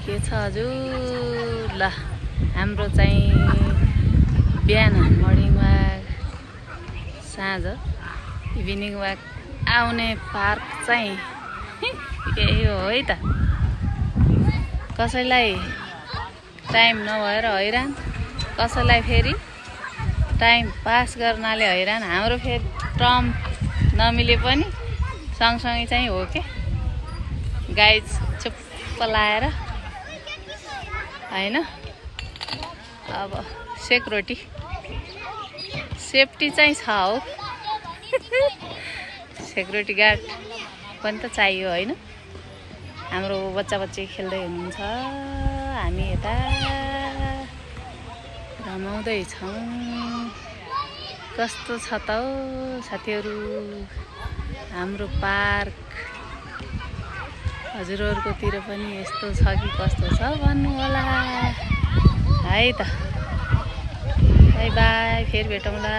के छ हजुर? ल हाम्रो चाहिँ बिहान मर्निङ वाक, साँझ इभिनिङ वाक आउने पार्क चाहिँ यही हो है त। कसैलाई टाइम नभएर हैरान, कसैलाई फेरि टाइम पास गर्नाले हैरान। हाम्रो फेरि टर्म नमिले पनि सँगसँगै चाहिँ हो के गाइज, चुप्प लाएर हैन। अब सेक्युरिटी सेफ्टी चाहिँ छ हो सेक्युरिटी गार्ड पनि त चाहियो हैन। हाम्रो बच्चा बच्ची खेल्दै हुनुहुन्छ, हामी यता रमाउँदै छौँ। कस्तो छ त साथीहरू हाम्रो पार्क? हजुरहरुकोतिर पनि यस्तो छ कि कस्तो छ भन्नु होला है त। बाई बाई, फेरि भेटौँला।